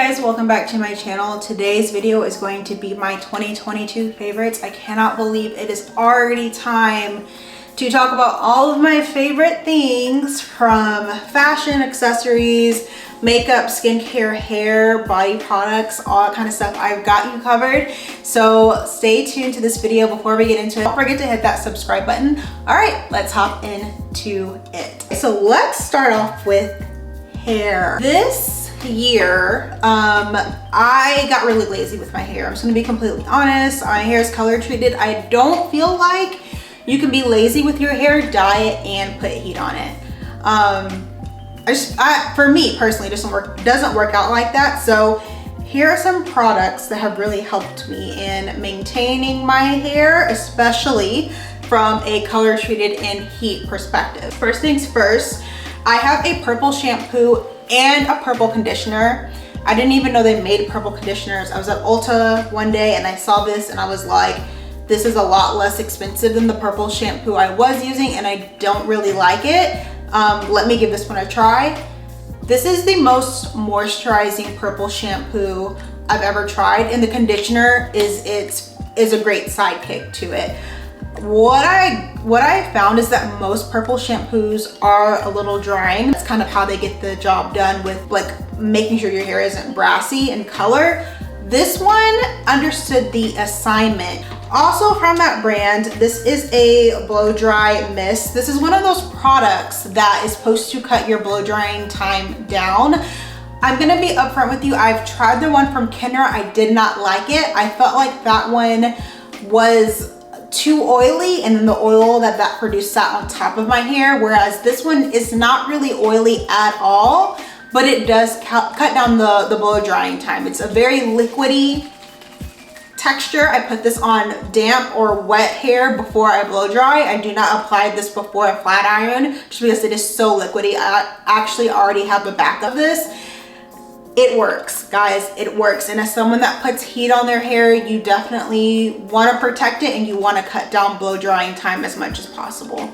guys, welcome back to my channel. Today's video is going to be my 2022 favorites. I cannot believe it is already time to talk about all of my favorite things, from fashion, accessories, makeup, skincare, hair, body products, all that kind of stuff. I've got you covered. So stay tuned to this video. Before we get into it, don't forget to hit that subscribe button. All right, let's hop into it. So let's start off with hair. This year, I got really lazy with my hair. I'm just gonna be completely honest. My hair is color treated. I don't feel like you can be lazy with your hair, dye it, and put heat on it. For me personally, it doesn't work out like that. So here are some products that have really helped me in maintaining my hair, especially from a color treated and heat perspective. First things first, I have a purple shampoo and a purple conditioner. I didn't even know they made purple conditioners. I was at Ulta one day and I saw this and I was like, this is a lot less expensive than the purple shampoo I was using and I don't really like it. Let me give this one a try. This is the most moisturizing purple shampoo I've ever tried, and the conditioner is a great sidekick to it. What I found is that most purple shampoos are a little drying. That's kind of how they get the job done with like making sure your hair isn't brassy in color. This one understood the assignment. Also from that brand, this is a blow dry mist. This is one of those products that is supposed to cut your blow drying time down. I'm gonna be upfront with you. I've tried the one from Kenra. I did not like it. I felt like that one was too oily, and then the oil that produced sat on top of my hair, whereas this one is not really oily at all, but it does cut down the blow drying time. It's a very liquidy texture. I put this on damp or wet hair before I blow dry. I do not apply this before a flat iron just because it is so liquidy. I actually already have a back of this. It works, guys, it works. And as someone that puts heat on their hair, you definitely want to protect it and you want to cut down blow drying time as much as possible.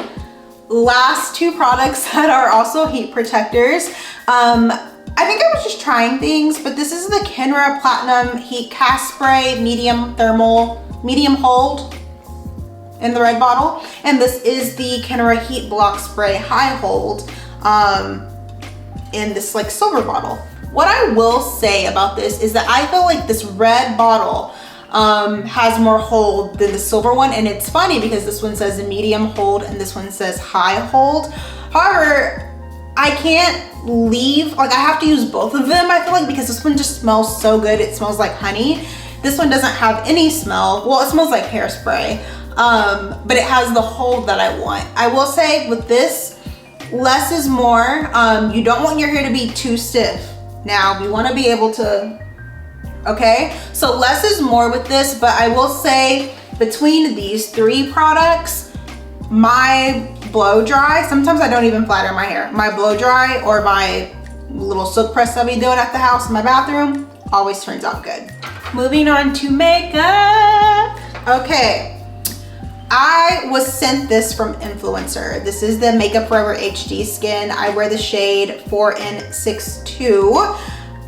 Last two products that are also heat protectors. I think I was just trying things, but this is the Kenra Platinum Heat Cast Spray Medium Hold in the red bottle. And this is the Kenra Heat Block Spray High Hold in this like silver bottle. What I will say about this is that I feel like this red bottle has more hold than the silver one. And it's funny because this one says medium hold and this one says high hold. However, I can't leave, like I have to use both of them, I feel like, because this one just smells so good. It smells like honey. This one doesn't have any smell. Well, it smells like hairspray, but it has the hold that I want. I will say with this, less is more. You don't want your hair to be too stiff. Now, we want to be able to, okay? So less is more with this, but I will say between these three products, my blow dry, sometimes I don't even flat iron my hair. My blow dry or my little silk press I'll be doing at the house in my bathroom always turns out good. Moving on to makeup. Okay, I was sent this from Influencer. This is the Makeup Forever HD Skin. I wear the shade 4N62.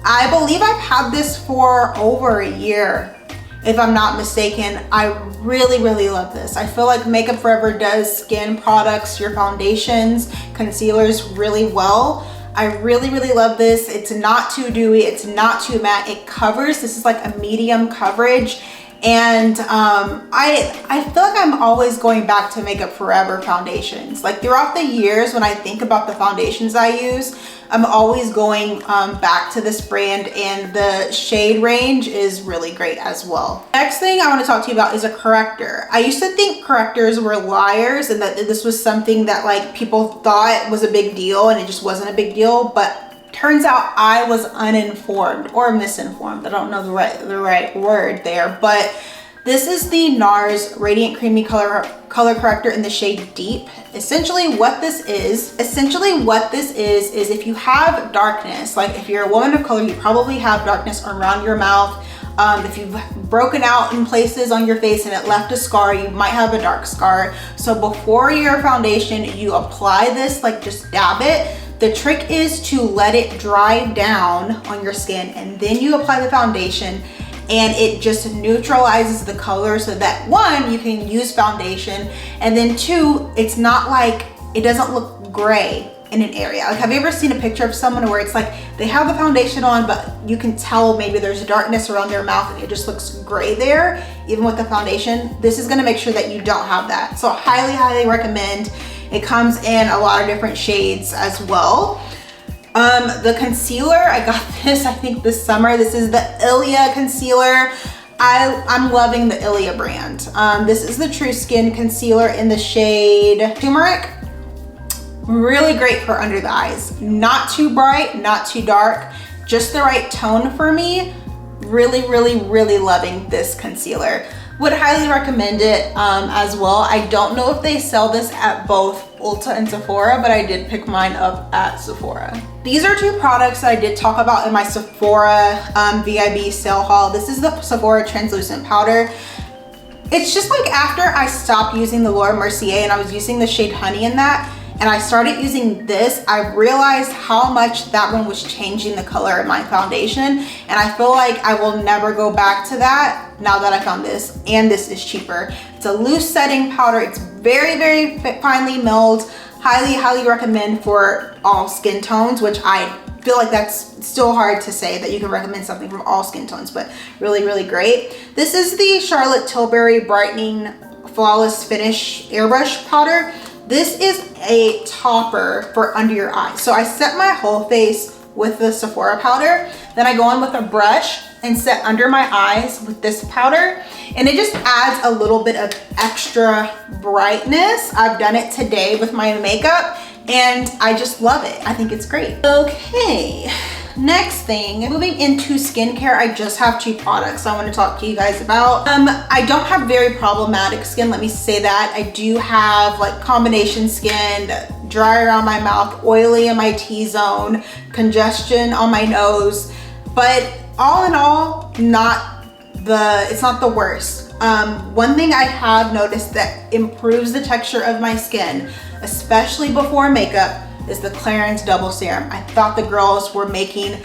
I believe I've had this for over a year, if I'm not mistaken. I really, really love this. I feel like Makeup Forever does skin products, your foundations, concealers really well. I really, really love this. It's not too dewy, it's not too matte. It covers, this is like a medium coverage. And I feel like I'm always going back to Makeup Forever foundations. Like throughout the years when I think about the foundations I use, I'm always going back to this brand, and the shade range is really great as well. Next thing I want to talk to you about is a corrector. I used to think correctors were liars and that this was something that like people thought was a big deal, and it just wasn't a big deal, but turns out I was uninformed or misinformed. I don't know the right word there, but this is the Nars Radiant Creamy Color Corrector in the shade Deep. Essentially what this is if you have darkness, like if you're a woman of color, you probably have darkness around your mouth. If you've broken out in places on your face and it left a scar, you might have a dark scar. So before your foundation, you apply this, like just dab it. The trick is to let it dry down on your skin and then you apply the foundation, and it just neutralizes the color so that one, you can use foundation, and then two, it's not like, it doesn't look gray in an area. Like, have you ever seen a picture of someone where it's like they have the foundation on, but you can tell maybe there's darkness around their mouth and it just looks gray there, even with the foundation? This is gonna make sure that you don't have that. So highly, highly recommend. It comes in a lot of different shades as well. The concealer, I got this, I think this summer. This is the Ilia concealer. I'm loving the Ilia brand. This is the True Skin concealer in the shade Turmeric. Really great for under the eyes. Not too bright, not too dark, just the right tone for me. Really, really, really loving this concealer. Would highly recommend it as well. I don't know if they sell this at both Ulta and Sephora, but I did pick mine up at Sephora. These are two products that I did talk about in my Sephora VIB sale haul. This is the Sephora translucent powder. It's just like after I stopped using the Laura Mercier and I was using the shade Honey in that, and I started using this, I realized how much that one was changing the color of my foundation. And I feel like I will never go back to that now that I found this, and this is cheaper. It's a loose setting powder. It's very, very finely milled. Highly, highly recommend for all skin tones, which I feel like that's still hard to say that you can recommend something from all skin tones, but really, really great. This is the Charlotte Tilbury Brightening Flawless Finish Airbrush Powder. This is a topper for under your eyes. So I set my whole face with the Sephora powder, then I go in with a brush and set under my eyes with this powder, and it just adds a little bit of extra brightness. I've done it today with my makeup and I just love it. I think it's great. Okay, next thing, moving into skincare, I just have two products I want to talk to you guys about. I don't have very problematic skin, let me say that. I do have like combination skin, dry around my mouth, oily in my T-zone, congestion on my nose, but all in all, it's not the worst. One thing I have noticed that improves the texture of my skin, especially before makeup, is the Clarins Double Serum. I thought the girls were making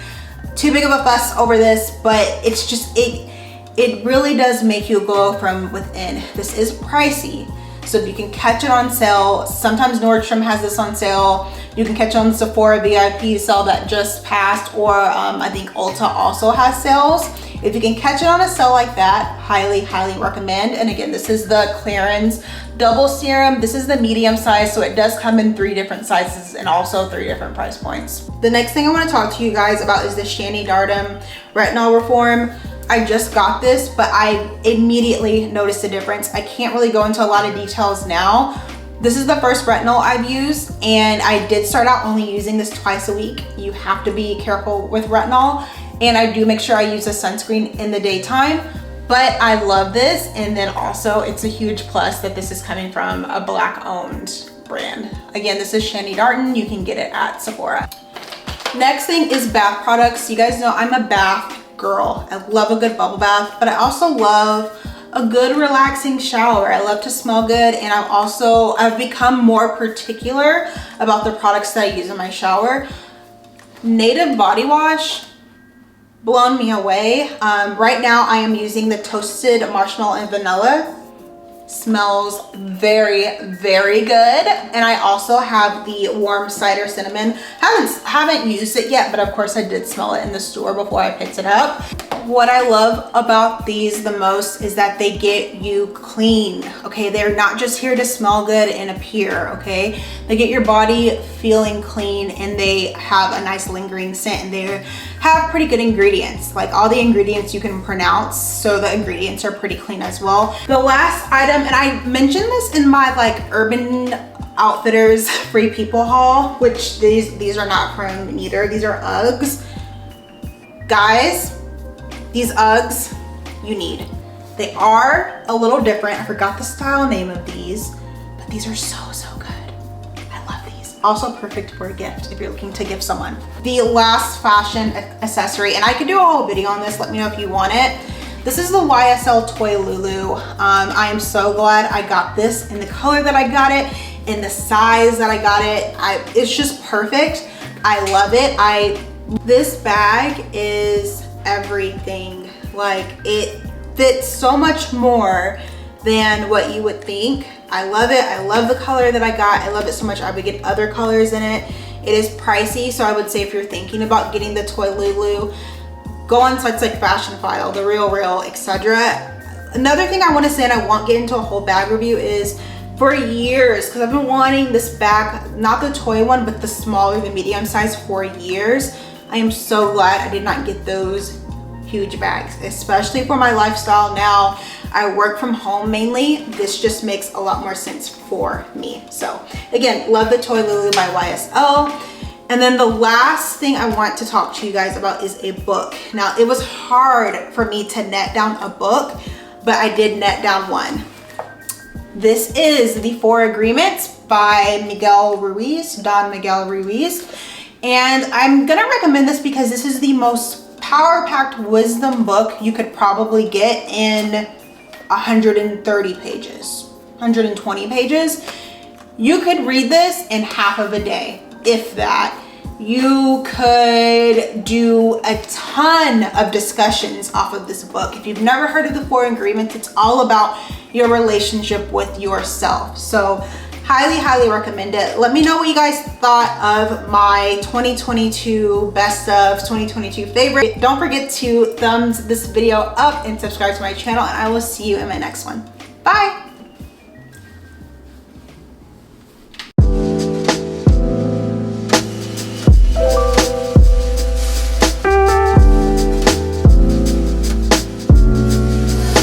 too big of a fuss over this, but it's just, it really does make you glow from within. This is pricey, so if you can catch it on sale, sometimes Nordstrom has this on sale. You can catch it on Sephora VIP sale that just passed, or I think Ulta also has sales. If you can catch it on a sale like that, highly, highly recommend. And again, this is the Clarins Double Serum. This is the medium size, so it does come in 3 different sizes and also 3 different price points. The next thing I want to talk to you guys about is the Shani Darden Retinol Reform. I just got this, but I immediately noticed a difference. I can't really go into a lot of details now. This is the first retinol I've used, and I did start out only using this twice a week. You have to be careful with retinol, and I do make sure I use a sunscreen in the daytime, but I love this. And then also it's a huge plus that this is coming from a Black owned brand. Again, this is Shani Darden. You can get it at Sephora. Next thing is bath products. You guys know I'm a bath girl. I love a good bubble bath, but I also love a good relaxing shower. I love to smell good, and I've become more particular about the products that I use in my shower. Native body wash, blown me away. Right now I am using the Toasted Marshmallow and Vanilla. Smells very, very good. And I also have the Warm Cider Cinnamon. Haven't used it yet, but of course I did smell it in the store before I picked it up. What I love about these the most is that they get you clean, okay? They're not just here to smell good and appear, okay? They get your body feeling clean, and they have a nice lingering scent, and they have pretty good ingredients. Like all the ingredients you can pronounce, so the ingredients are pretty clean as well. The last item, and I mentioned this in my like Urban Outfitters Free People haul, which these are not from neither. These are Uggs. Guys, these Uggs you need. They are a little different. I forgot the style name of these, but these are so good. I love these. Also perfect for a gift if you're looking to give someone. The last fashion accessory, and I could do a whole video on this, let me know if you want it. This is the YSL Toy Lulu. I am so glad I got this in the color that I got it, in the size that I got it. It's just perfect. I love it. This bag is everything. Like, it fits so much more than what you would think. I love it. I love the color that I got. I love it so much. I would get other colors in it. It is pricey, so I would say if you're thinking about getting the Toy Lulu, go on sites like Fashion File, The Real Real, etc. Another thing I want to say, and I won't get into a whole bag review, is for years, because I've been wanting this bag, not the toy one, but the smaller, the medium size, for years. I am so glad I did not get those huge bags, especially for my lifestyle now. I work from home mainly. This just makes a lot more sense for me. So again, love the Toy Lulu by YSL. And then the last thing I want to talk to you guys about is a book. Now, it was hard for me to net down a book, but I did net down one. This is The 4 Agreements by Don Miguel Ruiz. And I'm gonna recommend this because this is the most power-packed wisdom book you could probably get in 130 pages, 120 pages. You could read this in half of a day, if that. You could do a ton of discussions off of this book. If you've never heard of the 4 Agreements, it's all about your relationship with yourself. So highly, highly recommend it. Let me know what you guys thought of my 2022 best of 2022 favorite. Don't forget to thumbs this video up and subscribe to my channel, and I will see you in my next one. Bye.